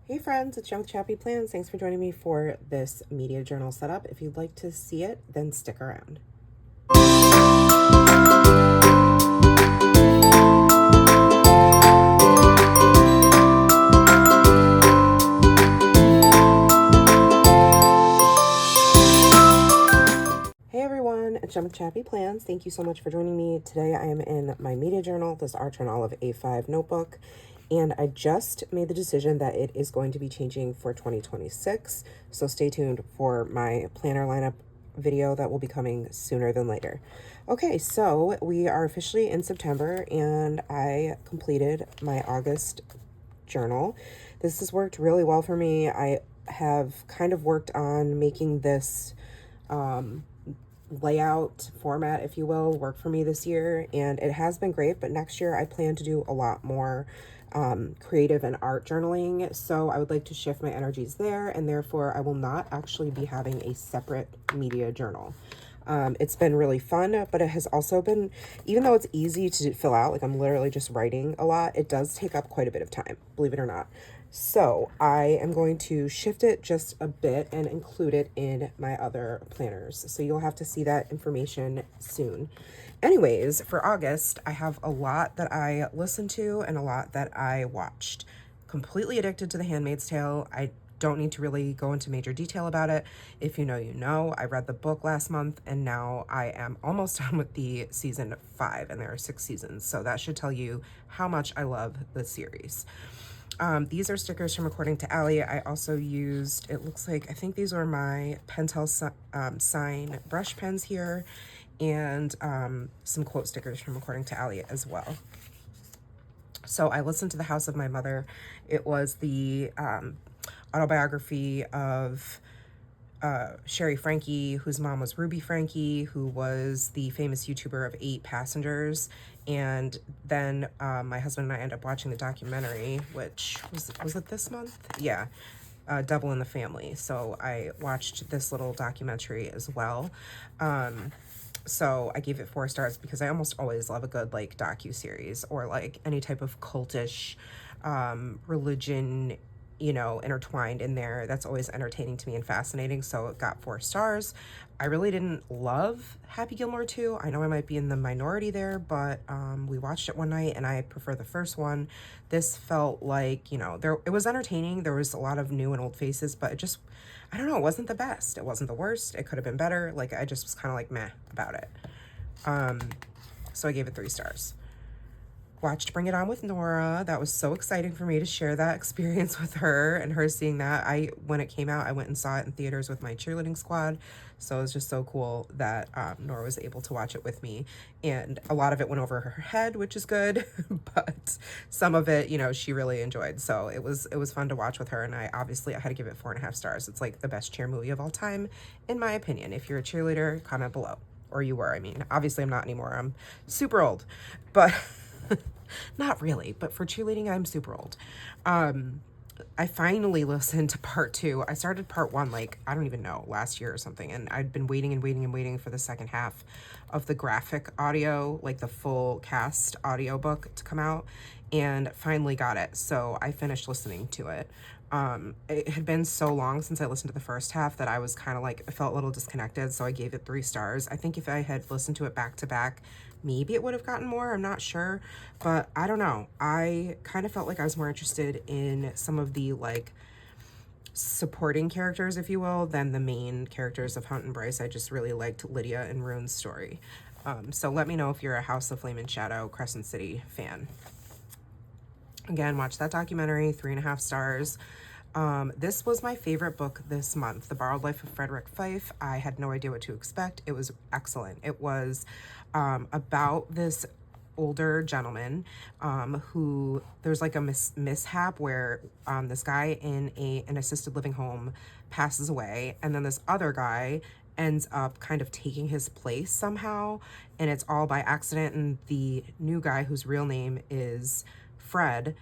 Hey friends, it's Jen with ChappyPlans. Thanks for joining me for this media journal setup. If you'd like to see it, then stick around. Hey everyone, it's Jen with ChappyPlans. Thank you so much for joining me. Today I am in my media journal, this Archer & Olive A5 notebook, and I just made the decision that it is going to be changing for 2026. So stay tuned for my planner lineup video that will be coming sooner than later. Okay, so we are officially in September and I completed my August journal. This has worked really well for me. I have kind of worked on making this layout format, if you will, work for me this year, and it has been great. But next year I plan to do a lot more creative and art journaling, so I would like to shift my energies there, and therefore I will not actually be having a separate media journal. It's been really fun, but it has also been, even though it's easy to fill out, like I'm literally just writing a lot, it does take up quite a bit of time, believe it or not. So I am going to shift it just a bit and include it in my other planners. So you'll have to see that information soon. Anyways, for August, I have a lot that I listened to and a lot that I watched. Completely addicted to The Handmaid's Tale. I don't need to really go into major detail about it. If you know, you know. I read the book last month and now I am almost done with the season 5, and there are 6 seasons. So that should tell you how much I love the series. These are stickers from According to Allie. I also used, it looks like, I think these are my Pentel sign brush pens here, and some quote stickers from According to Allie as well. So I listened to The House of My Mother. It was the autobiography of Sherry Frankie, whose mom was Ruby Frankie, who was the famous YouTuber of 8 Passengers. And then my husband and I ended up watching the documentary, which was it this month? Yeah, Double in the Family. So I watched this little documentary as well. So I gave it 4 stars because I almost always love a good like docu-series or like any type of cultish religion, you know, intertwined in there. That's always entertaining to me and fascinating. So it got 4 stars. I really didn't love Happy Gilmore 2. I know I might be in the minority there, but we watched it one night and I prefer the first one. This felt like, you know, it was entertaining. There was a lot of new and old faces, but it just, I don't know, it wasn't the best. It wasn't the worst. It could have been better. Like, I just was kind of like meh about it. So I gave it 3 stars. Watched Bring It On with Nora. That was so exciting for me to share that experience with her and her seeing that. When it came out, I went and saw it in theaters with my cheerleading squad. So it was just so cool that Nora was able to watch it with me. And a lot of it went over her head, which is good, but some of it, you know, she really enjoyed. So it was fun to watch with her. And I had to give it 4.5 stars. It's like the best cheer movie of all time, in my opinion. If you're a cheerleader, comment below. Or you were, I mean. Obviously, I'm not anymore. I'm super old. But not really, but for cheerleading, I'm super old. I finally listened to part 2. I started part 1, like, I don't even know, last year or something. And I'd been waiting and waiting and waiting for the second half of the graphic audio, like the full cast audiobook to come out, and finally got it. So I finished listening to it. It had been so long since I listened to the first half that I was kind of like, I felt a little disconnected. So I gave it 3 stars. I think if I had listened to it back to back, maybe it would have gotten more. I'm not sure, but I don't know. I kind of felt like I was more interested in some of the like supporting characters, if you will, than the main characters of Hunt and Bryce. I just really liked Lydia and Rune's story. So let me know if you're a House of Flame and Shadow Crescent City fan. Again, watch that documentary, 3.5 stars. This was my favorite book this month, The Borrowed Life of Frederick Fife. I had no idea what to expect. It was excellent. It was about this older gentleman who, there's like a mishap where this guy in an assisted living home passes away, and then this other guy ends up kind of taking his place somehow, and it's all by accident. And the new guy, whose real name is Fred,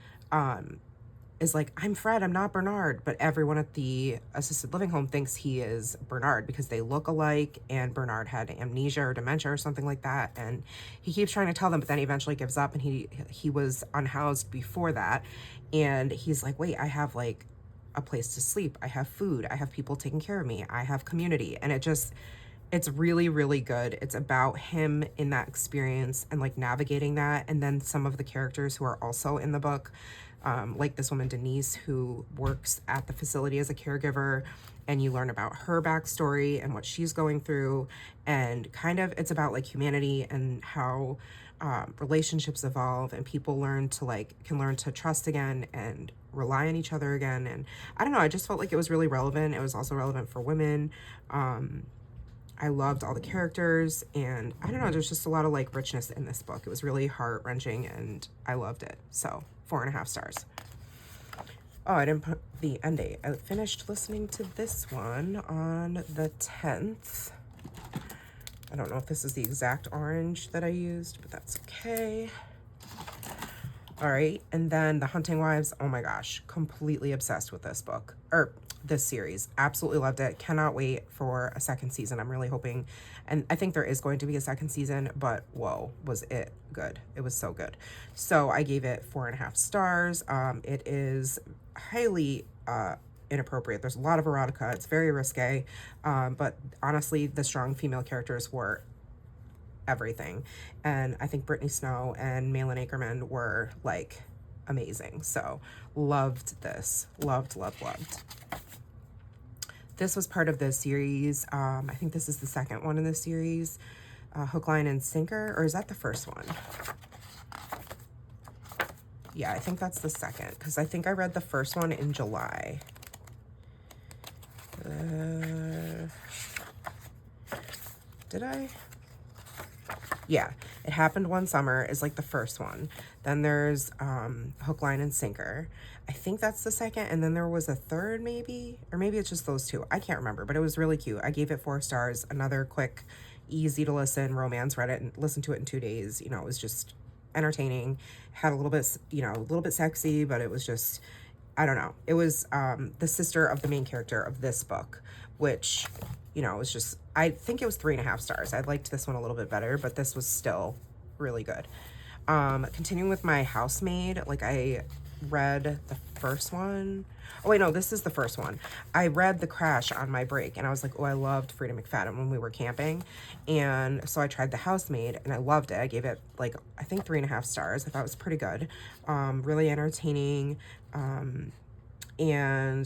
is like, I'm Fred, I'm not Bernard. But everyone at the assisted living home thinks he is Bernard because they look alike, and Bernard had amnesia or dementia or something like that. And he keeps trying to tell them, but then he eventually gives up, and he was unhoused before that. And he's like, wait, I have like a place to sleep. I have food. I have people taking care of me. I have community. And it's really, really good. It's about him in that experience and like navigating that. And then some of the characters who are also in the book, like this woman, Denise, who works at the facility as a caregiver, and you learn about her backstory and what she's going through. And kind of, it's about like humanity and how relationships evolve and people can learn to trust again and rely on each other again. And I don't know, I just felt like it was really relevant. It was also relevant for women. I loved all the characters, and I don't know, there's just a lot of like richness in this book. It was really heart-wrenching and I loved it. So 4.5 stars. Oh, I didn't put the end date. I finished listening to this one on the 10th. I don't know if this is the exact orange that I used, but that's okay. All right, and then The Hunting Wives. Oh my gosh, completely obsessed with this book, or this series. Absolutely loved it. Cannot wait for a second season. I'm really hoping, and I think there is going to be a second season, but whoa, was it good. It was so good. So I gave it 4.5 stars. It is highly inappropriate. There's a lot of erotica. It's very risque, but honestly, the strong female characters were everything. And I think Brittany Snow and Malin Akerman were like amazing. So loved this. Loved. This was part of the series. I think this is the second one in the series. Hook, Line, and Sinker. Or is that the first one? Yeah, I think that's the second, because I think I read the first one in July. Did I? Yeah, It Happened One Summer is like the first one. Then there's Hook, Line, and Sinker. I think that's the second, and then there was a third maybe, or maybe it's just those two. I can't remember, but it was really cute. I gave it 4 stars. Another quick, easy to listen romance. Read it and listened to it in 2 days. You know, it was just entertaining. Had a little bit, a little bit sexy, but it was just, I don't know. It was the sister of the main character of this book, which, it was just, I think it was 3.5 stars. I liked this one a little bit better, but this was still really good. Continuing with my housemaid, like I read the first one. Oh wait, no, this is the first one. I read The Crash on my break, and I was like, oh, I loved Frida McFadden when we were camping. And so I tried The Housemaid, and I loved it. I gave it like, I think 3.5 stars. I thought it was pretty good. Really entertaining. And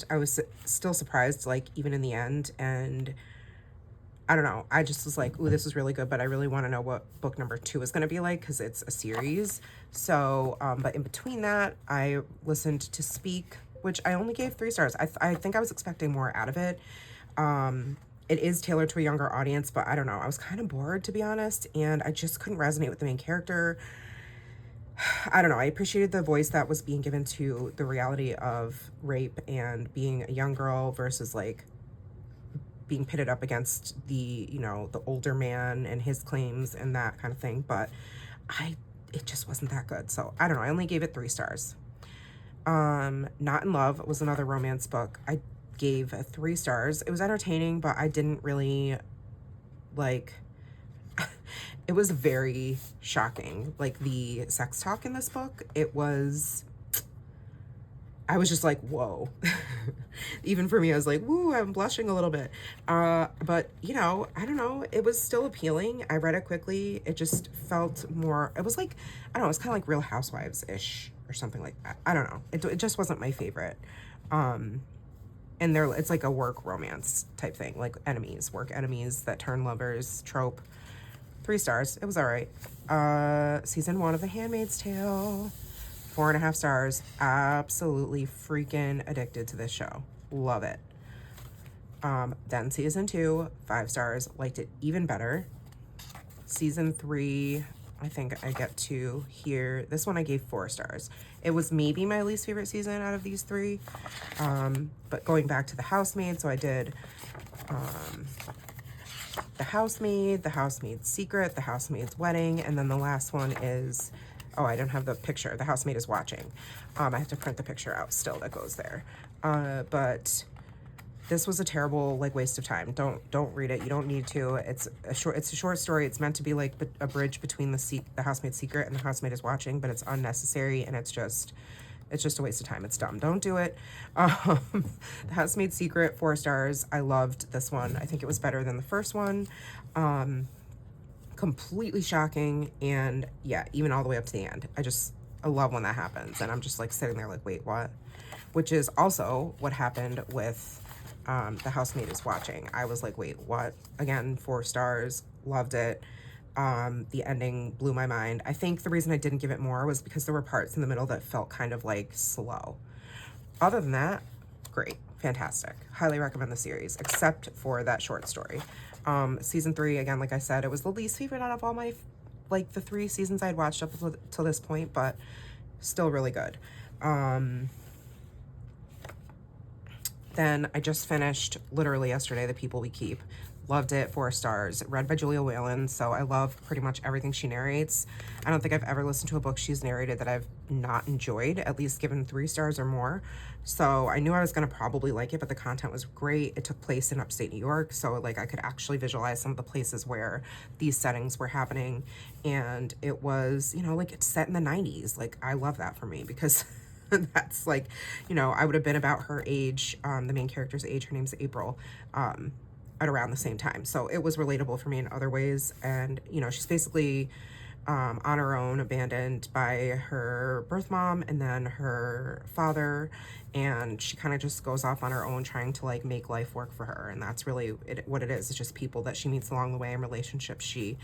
I was still surprised, like even in the end. And I don't know, I just was like, ooh, this is really good, but I really want to know what book number 2 is going to be like, because it's a series. So, but in between that, I listened to Speak, which I only gave 3 stars. I think I was expecting more out of it. It is tailored to a younger audience, but I don't know. I was kind of bored, to be honest, and I just couldn't resonate with the main character. I don't know. I appreciated the voice that was being given to the reality of rape and being a young girl versus like being pitted up against the, the older man and his claims and that kind of thing. But it just wasn't that good. So I don't know. I only gave it 3 stars. Not in Love was another romance book. I gave 3 stars. It was entertaining, but I didn't really like, it was very shocking. Like the sex talk in this book, I was just like, whoa. Even for me, I was like, woo, I'm blushing a little bit. But, I don't know. It was still appealing. I read it quickly. It just felt more, it was like, I don't know, it was kind of like Real Housewives-ish or something like that. I don't know. It just wasn't my favorite. And it's like a work romance type thing, like work enemies that turn lovers trope. 3 stars. It was all right. Season 1 of The Handmaid's Tale. 4.5 stars. Absolutely freaking addicted to this show. Love it. Then season 2, 5 stars. Liked it even better. Season 3, I think I get to here. This one I gave 4 stars. It was maybe my least favorite season out of these 3. But going back to The Housemaid, so I did The Housemaid, The Housemaid's Secret, The Housemaid's Wedding, and then the last one is, oh, I don't have the picture. The Housemaid is Watching. I have to print the picture out still that goes there. But this was a terrible waste of time. Don't read it. You don't need to. It's a short story. It's meant to be like a bridge between the Housemaid's Secret and The Housemaid is Watching, but it's unnecessary, and it's just It's just a waste of time. It's dumb. Don't do it. The Housemaid's Secret, 4 stars. I loved this one. I think it was better than the first one. Completely shocking, and yeah, even all the way up to the end. I love when that happens, and I'm just like sitting there like, wait, what? Which is also what happened with The Housemaid is Watching. I was like, wait, what? Again, 4 stars. Loved it. The ending blew my mind. I think the reason I didn't give it more was because there were parts in the middle that felt kind of like slow. Other than that, great, fantastic. Highly recommend the series, except for that short story. Season 3, again, like I said, it was the least favorite out of all my, like, the 3 seasons I'd watched up till this point, but still really good. Then I just finished, literally yesterday, The People We Keep. Loved it, 4 stars. Read by Julia Whalen, so I love pretty much everything she narrates. I don't think I've ever listened to a book she's narrated that I've not enjoyed, at least given 3 stars or more. So I knew I was going to probably like it, but the content was great. It took place in upstate New York, so like I could actually visualize some of the places where these settings were happening. And it was, you know, like it's set in the 90s. Like, I love that for me because that's like, you know, I would have been about her age, the main character's age. Her name's April. At around the same time. So it was relatable for me in other ways. And, you know, she's basically on her own, abandoned by her birth mom and then her father. And she kind of just goes off on her own trying to like make life work for her. And that's really what it is. It's just people that she meets along the way and relationships she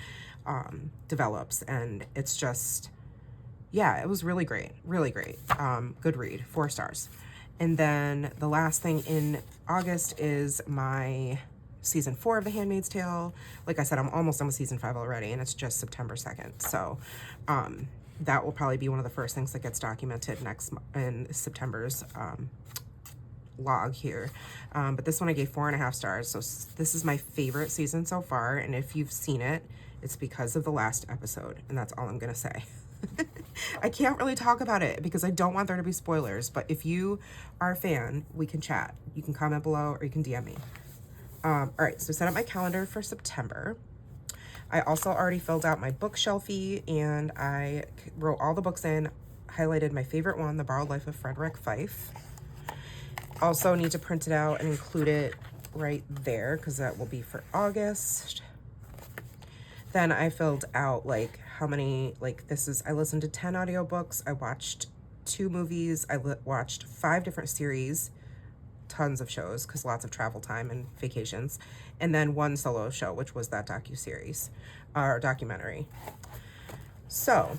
develops. And it's just, yeah, it was really great. Really great. Good read, 4 stars. And then the last thing in August is my season 4 of The Handmaid's Tale. Like I said, I'm almost done with season 5 already, and it's just September 2nd. So that will probably be one of the first things that gets documented in September's log here. But this one I gave 4.5 stars. So this is my favorite season so far, and if you've seen it, it's because of the last episode, and that's all I'm gonna say. I can't really talk about it because I don't want there to be spoilers, but if you are a fan, we can chat. You can comment below or you can DM me. All right, so set up my calendar for September. I also already filled out my bookshelfie, and I wrote all the books in, highlighted my favorite one, The Borrowed Life of Frederick Fife. Also need to print it out and include it right there because that will be for August. Then I filled out like how many, like I listened to 10 audiobooks, I watched 2 movies, I watched 5 different series, tons of shows because lots of travel time and vacations, and then 1 solo show, which was that docuseries or documentary. So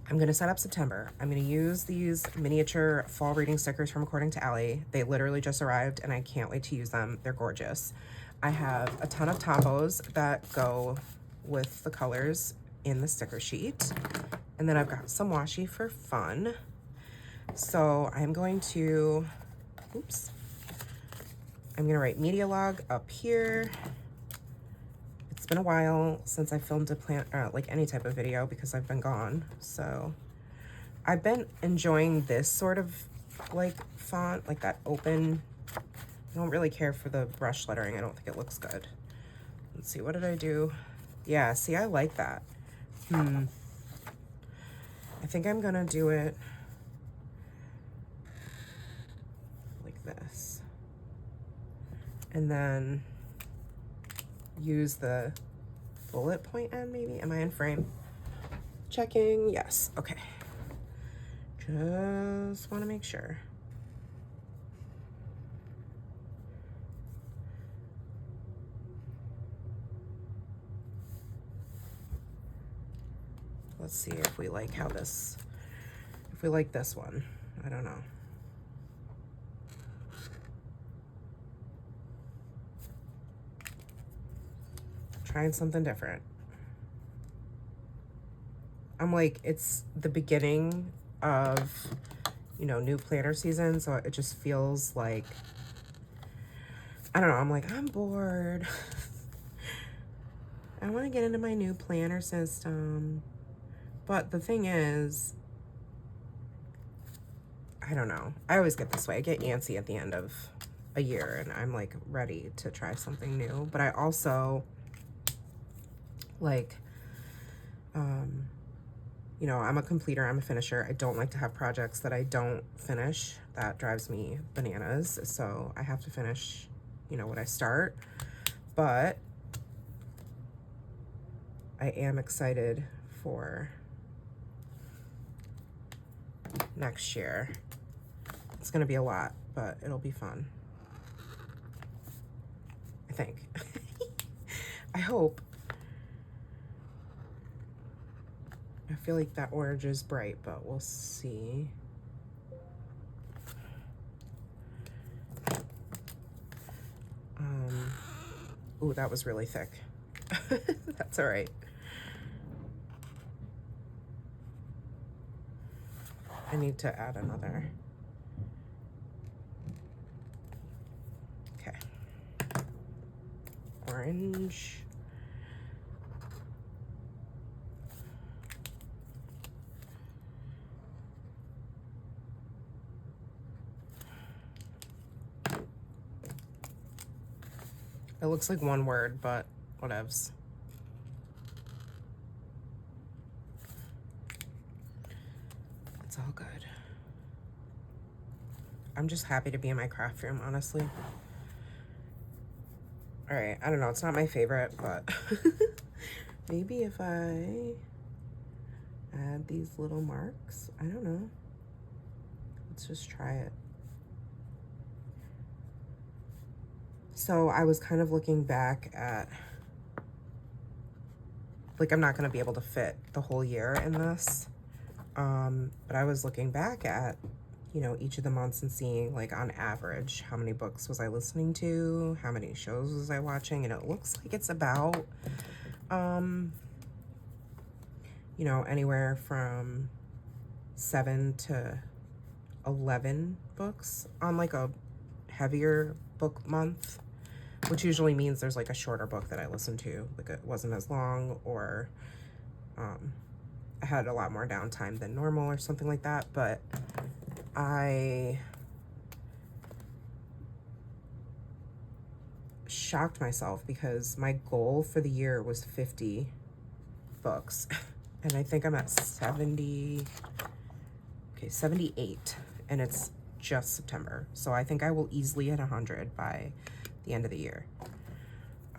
I'm going to set up September. I'm going to use these miniature fall reading stickers from According to Allie. They literally just arrived and I can't wait to use them. They're gorgeous. I have a ton of tombos that go with the colors in the sticker sheet. And then I've got some washi for fun. So I'm going to, I'm gonna write media log up here. It's been a while since I filmed like any type of video because I've been gone. So I've been enjoying this sort of like font, like that open. I don't really care for the brush lettering. I don't think it looks good. Let's see, what did I do? Yeah, see, I like that. I think I'm gonna do it like this. And then use the bullet point end maybe. Am I in frame? Checking, yes, okay. Just wanna make sure. Let's see if we like if we like this one. I don't know. Trying something different. I'm like, it's the beginning of, you know, new planner season, so it just feels like, I don't know, I'm like, I'm bored. I want to get into my new planner system. But the thing is, I don't know. I always get this way. I get antsy at the end of a year and I'm like ready to try something new. But I also like, You know, I'm a completer, I'm a finisher. I don't like to have projects that I don't finish. That drives me bananas. So I have to finish, you know, what I start. But I am excited for next year. It's gonna be a lot, but it'll be fun. I think. I hope. I feel like that orange is bright, but we'll see. Ooh, that was really thick. That's all right. I need to add another. Okay. Orange. It looks like one word, but whatevs. It's all good. I'm just happy to be in my craft room, honestly. All right, I don't know, it's not my favorite, but maybe if I add these little marks, I don't know. Let's just try it. So I was kind of looking back at, like, I'm not gonna be able to fit the whole year in this, but I was looking back at, you know, each of the months and seeing, like, on average, how many books was I listening to, how many shows was I watching, and it looks like it's about, you know, anywhere from 7 to 11 books on, like, a heavier book month, which usually means there's, like, a shorter book that I listened to, like, it wasn't as long, or I had a lot more downtime than normal or something like that. But I shocked myself because my goal for the year was 50 books and I think I'm at 78, and it's just September, so I think I will easily hit 100 by the end of the year.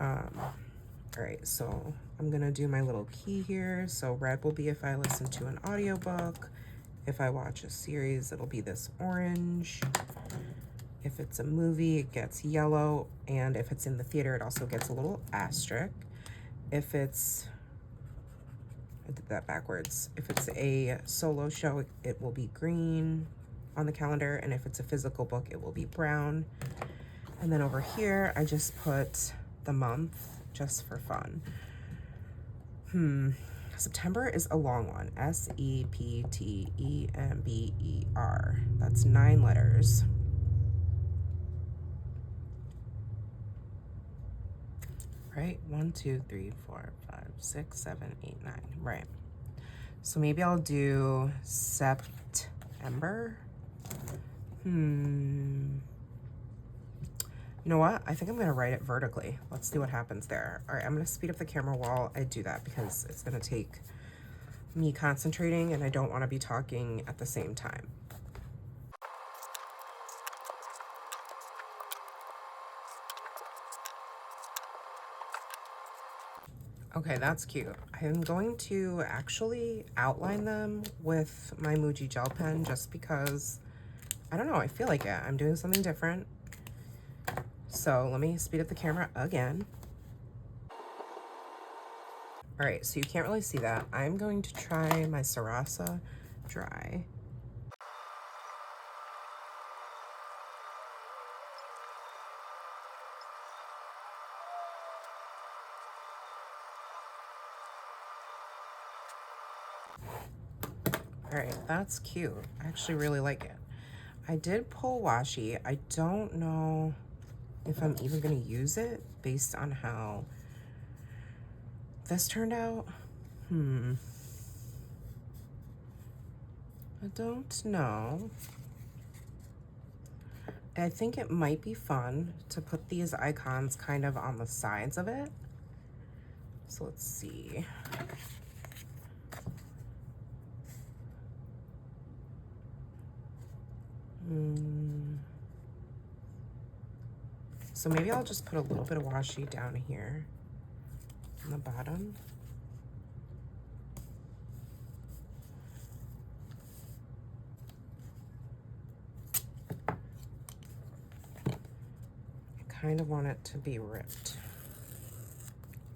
All right, so I'm gonna do my little key here. So red will be if I listen to an audiobook. If I watch a series, it'll be this orange. If it's a movie, it gets yellow, and if it's in the theater, it also gets a little asterisk. If it's, I did that backwards. If it's a solo show, it will be green on the calendar, and if it's a physical book, it will be brown. And then over here, I just put the month just for fun. September is a long one. September. That's 9 letters. Right? 1, 2, 3, 4, 5, 6, 7, 8, 9. Right. So maybe I'll do September. You know what? I think I'm gonna write it vertically. Let's see what happens there. All right, I'm gonna speed up the camera while I do that because it's gonna take me concentrating and I don't wanna be talking at the same time. Okay, that's cute. I'm going to actually outline them with my Muji gel pen just because, I don't know, I feel like it. I'm doing something different. So let me speed up the camera again. All right, so you can't really see that. I'm going to try my Sarasa dry. All right, that's cute. I actually really like it. I did pull washi. I don't know if I'm even gonna use it based on how this turned out. I don't know. I think it might be fun to put these icons kind of on the sides of it. So let's see. So maybe I'll just put a little bit of washi down here on the bottom. I kind of want it to be ripped.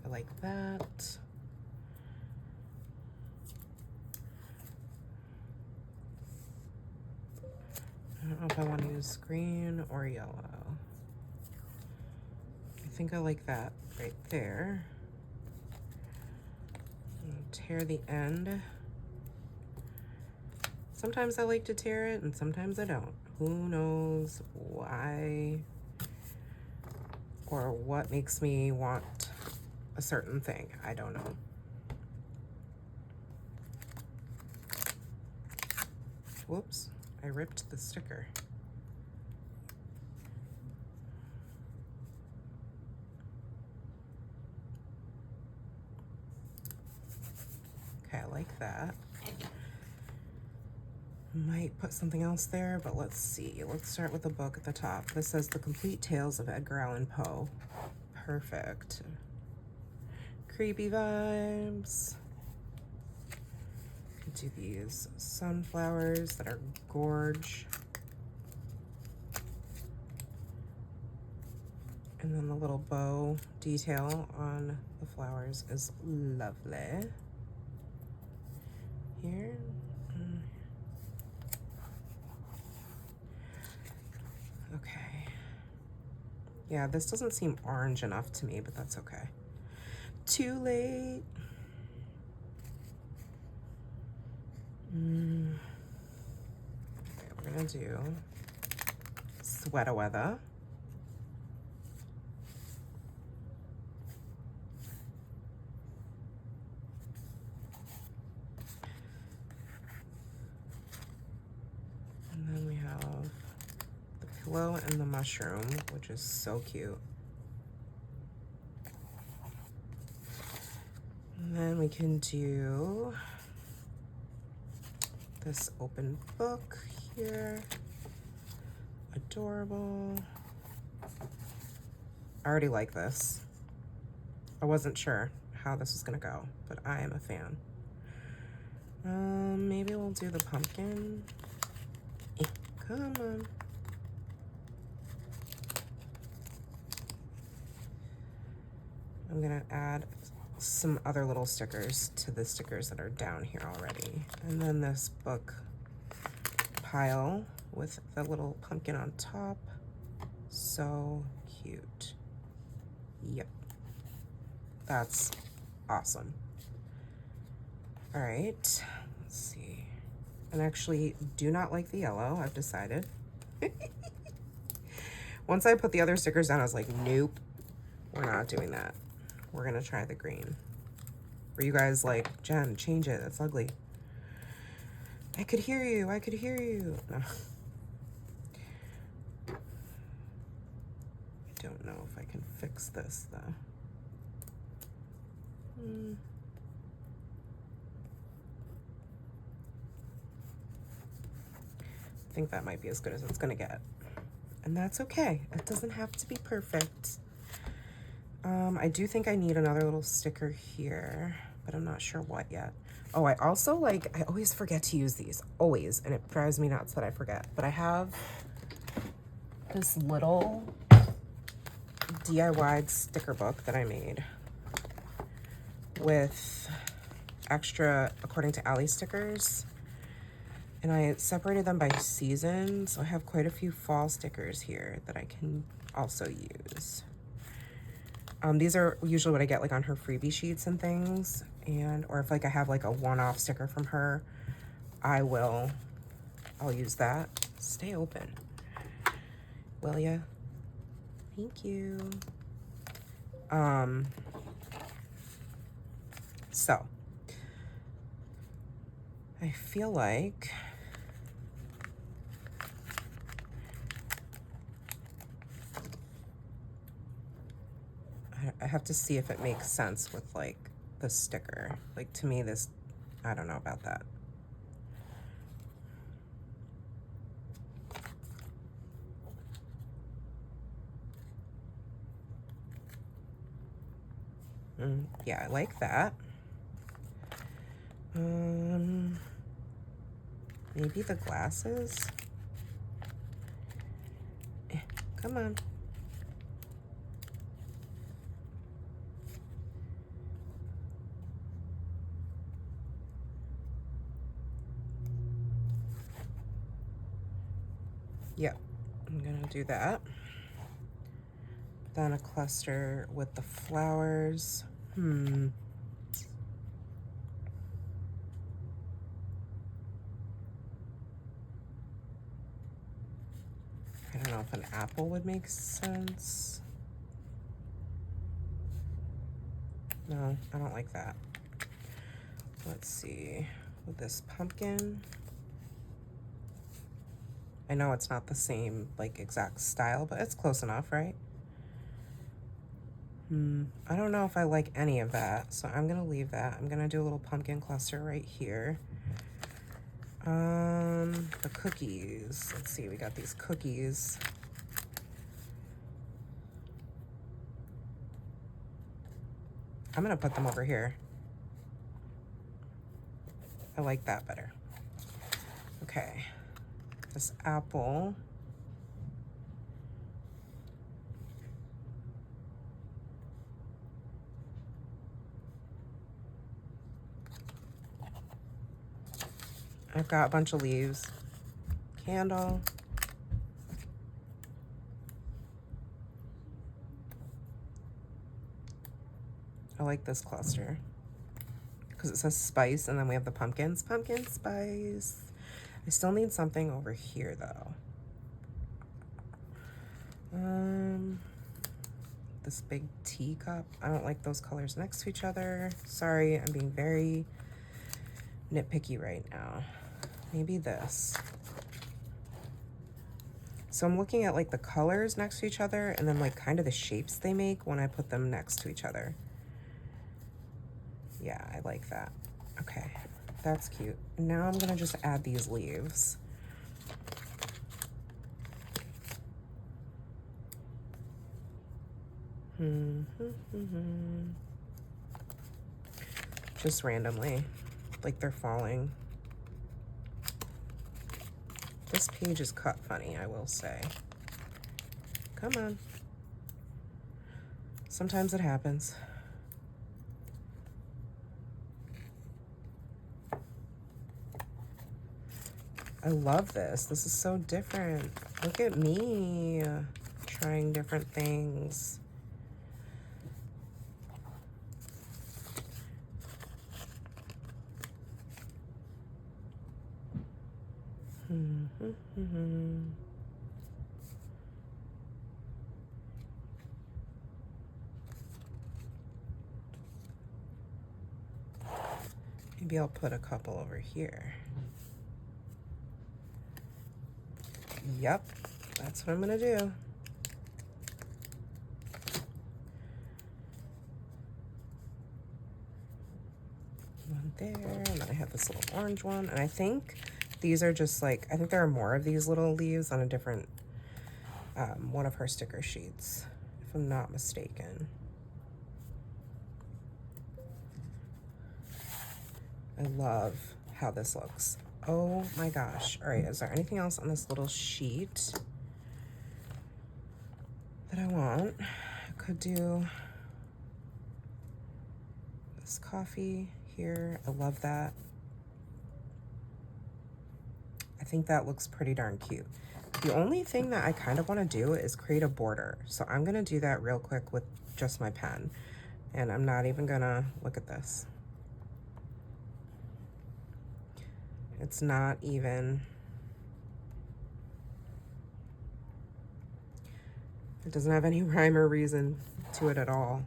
I like that. I don't know if I want to use green or yellow. I think I like that right there. Tear the end. Sometimes I like to tear it and sometimes I don't. Who knows why or what makes me want a certain thing? I don't know. Whoops, I ripped the sticker. Okay, I like that. Might put something else there, but let's see. Let's start with the book at the top. This says The Complete Tales of Edgar Allan Poe. Perfect. Creepy vibes. Could do these sunflowers that are gorge. And then the little bow detail on the flowers is lovely. Here. Okay. Yeah, this doesn't seem orange enough to me, but that's okay. Too late. Okay, we're gonna do sweater weather. And then we have the pillow and the mushroom, which is so cute. And then we can do this open book here. Adorable. I already like this. I wasn't sure how this was gonna go, but I am a fan. Maybe we'll do the pumpkin. Come on. I'm gonna add some other little stickers to the stickers that are down here already. And then this book pile with the little pumpkin on top. So cute. Yep. That's awesome. All right, let's see. And actually do not like the yellow, I've decided. Once I put the other stickers down, I was like, nope, we're not doing that. We're gonna try the green. Were you guys like, Jen, change it, that's ugly. I could hear you, I could hear you. No. I don't know if I can fix this though. I think that might be as good as it's gonna get. And that's okay, it doesn't have to be perfect. I do think I need another little sticker here, but I'm not sure what yet. Oh, I also like, I always forget to use these, always, and it drives me nuts that I forget. But I have this little DIY sticker book that I made with extra According to Ally stickers. And I separated them by season, so I have quite a few fall stickers here that I can also use. These are usually what I get like on her freebie sheets and things, and or if like I have like a one-off sticker from her, I'll use that. Stay open, will ya? Thank you. So I feel like I have to see if it makes sense with like the sticker. Like to me, this, I don't know about that. Yeah, I like that. Maybe the glasses. Come on. Yep, I'm gonna do that. Then a cluster with the flowers. I don't know if an apple would make sense. No, I don't like that. Let's see, with this pumpkin. I know it's not the same, like, exact style, but it's close enough, right? I don't know if I like any of that, so I'm gonna leave that. I'm gonna do a little pumpkin cluster right here. The cookies. Let's see, we got these cookies. I'm gonna put them over here. I like that better. Okay, this apple. I've got a bunch of leaves. Candle. I like this cluster because it says spice, and then we have the pumpkins. Pumpkin spice. I still need something over here though. This big teacup. I don't like those colors next to each other. Sorry, I'm being very nitpicky right now. Maybe this. So I'm looking at like the colors next to each other and then like kind of the shapes they make when I put them next to each other. Yeah, I like that. Okay, that's cute. Now I'm gonna just add these leaves. Just randomly, like they're falling. This page is cut funny, I will say. Come on. Sometimes it happens. I love this. This is so different. Look at me trying different things. Maybe I'll put a couple over here. Yep, that's what I'm gonna do. One there, and then I have this little orange one, and I think these are just like, I think there are more of these little leaves on a different one of her sticker sheets, if I'm not mistaken. I love how this looks. Oh my gosh. All right, is there anything else on this little sheet that I want? I could do this coffee here. I love that. I think that looks pretty darn cute. The only thing that I kind of want to do is create a border. So I'm going to do that real quick with just my pen. And I'm not even going to look at this. It's not even, it doesn't have any rhyme or reason to it at all.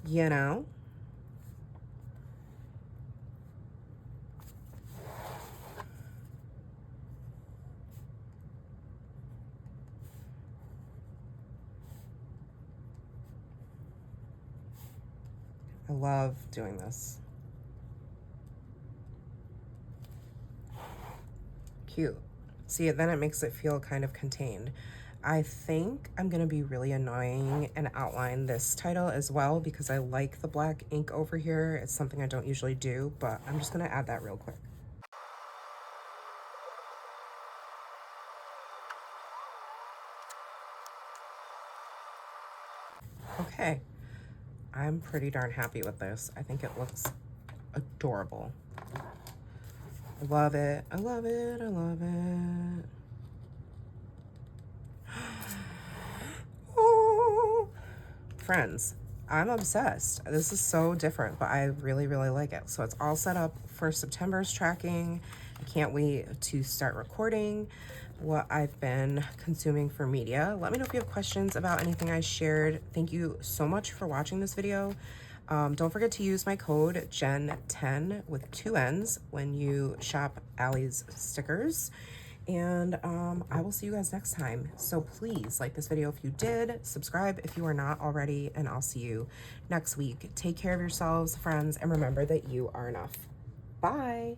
You know? I love doing this. Cute. See, then it makes it feel kind of contained. I think I'm gonna be really annoying and outline this title as well because I like the black ink over here. It's something I don't usually do, but I'm just gonna add that real quick. Okay, I'm pretty darn happy with this. I think it looks adorable. I love it, I love it, I love it. Oh, friends, I'm obsessed. This is so different, but I really, really like it. So it's all set up for September's tracking. I can't wait to start recording what I've been consuming for media. Let me know if you have questions about anything I shared. Thank you so much for watching this video. Don't forget to use my code GEN10 with 2 N's when you shop Allie's stickers. And I will see you guys next time. So please like this video if you did, subscribe if you are not already, and I'll see you next week. Take care of yourselves, friends, and remember that you are enough. Bye.